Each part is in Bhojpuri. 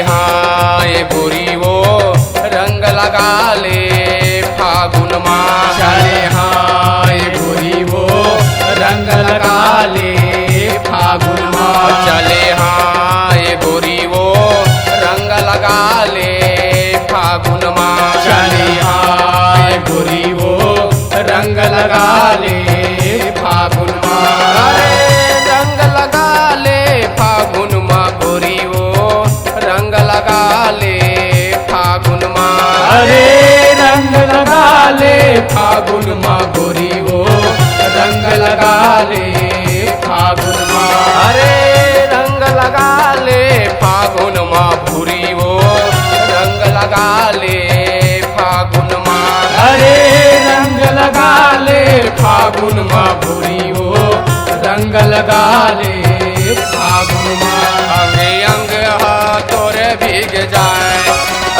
हाय गोरी वो रंग लगा ले फागुन माँ। चले हाय गोरी वो रंग लगा ले फागुन माँ। चले हाय गोरी वो रंग लगा ले फागुन माँ। चले हाय गोरी वो रंग लगा ले फागुन माँ। अरे रंग लगा ले फागुन माँ गोरी वो रंग लगा ले फागुन माँ। अरे रंग लगा ले फागुन माँ गोरी वो रंग लगा ले फागुन माँ। अरे रंग लगा ले फागुन माँ भूरी वो रंग लगा ले फागुन माँ। अरे रंग लगा ले फागुन माँ भूरी वो रंग लगा ले फागुन माँ। अंगे अंग हाथोर भीग जाए,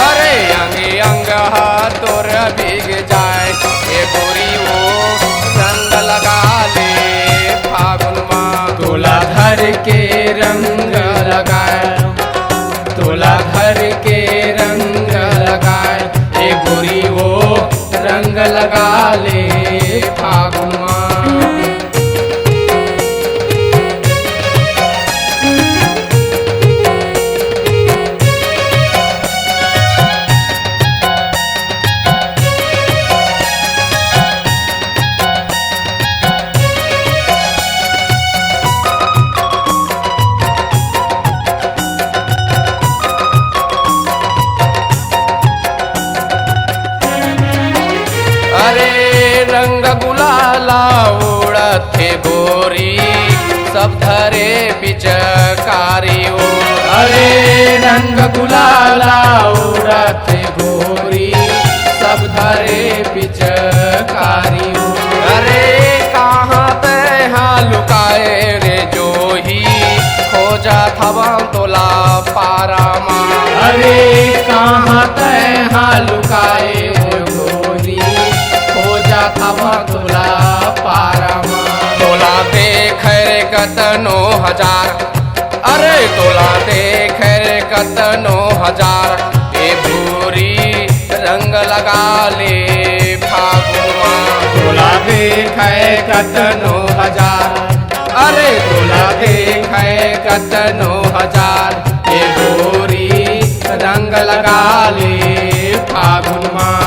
अरे अंगे अंग हाथोर भीग जाए, ये गोरी वो रंग लगा ले फागुन माँ। तोला धर के रंग लगाए, तोला धर के रंग लगाए, ए गोरी वो रंग लगा ले फागुन माँ। अरे रंग गुलाला उड़थे बोरी सब धरे पिचकारी ओ। अरे रंग गुलाला उड़त गोरी सब धरे पिचकारी। अरे कहाँ पे हाँ लुकाए रे जो ही खोजा थवा तोला पारा माँ। अरे कहाँ तहाँ लुकाए हो गोरी खोजा थवा तोला पारा माँ। तोला देख रे कतनो हजार, अरे तोला देख रे कतनो हजार, ए भूरी रंग लगा ले फागुन माँ। तोला देखे कतनो हजार, अरे तोला देखे कतनो हजार, ए गोरी रंग लगा ले फागुन माँ।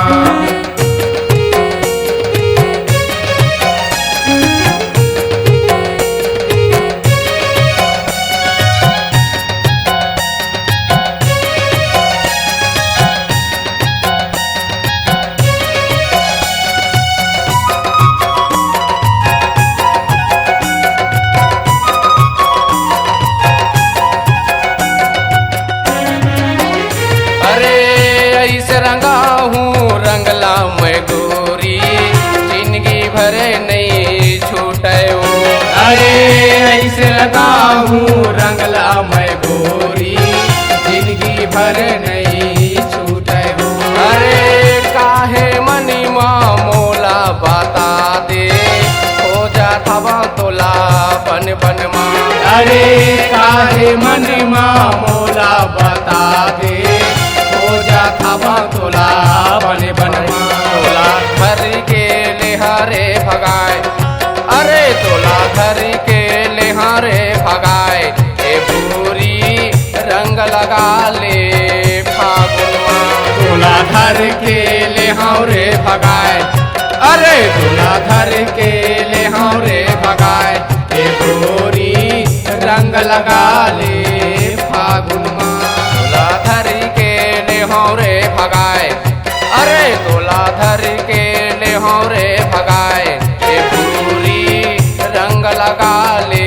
अरे ऐसे रंगा हूँ रंगला मैं गोरी जिंदगी भर नहीं छूटे वो। अरे ऐसे लगा हूँ रंगला मैं गोरी जिंदगी भर नहीं छूटे हो। अरे काहे मनी माँ मोला बता दे हो जा थवा तोला बन बन माँ। अरे काहे मन माँ मोला बता दे हो जा थवा तोला बन बन माँ। तोला धर के लेहारे भगाए, अरे तोला धर के लेहारे भगाए, ए भूरी रंग लगा ले फागुन माँ। तोला धर के ले हावरे भगाए, अरे तोला धर के ले हावरे भगाए, ए गोरी रंग लगा ले फागुन माँ। तोला धर के लेहारे भगाए, अरे तोला धर के लेहारे भगाए, ए भूरी रंग लगा ले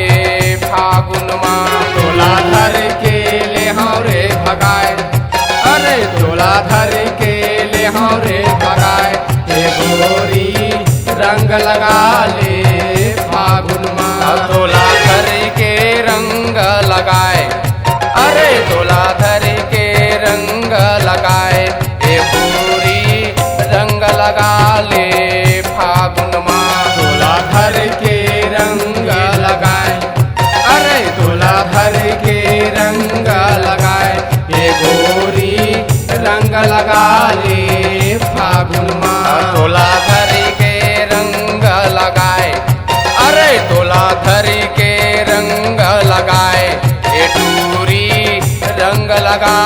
फागुन माँ। तोला धर के ले हावरे भगाए, अरे तोला धर के ले हावरे भगाए, ए गोरी रंग लगा ले फागुन माँ। तोला धर के रंग लगाए, अरे तोला धर के रंग लगाए, ए पूरी रंग लगा ले फागुन माँ। तोला धर के रंग लगाए, अरे तोला धर के रंग लगाए, ये गो लगा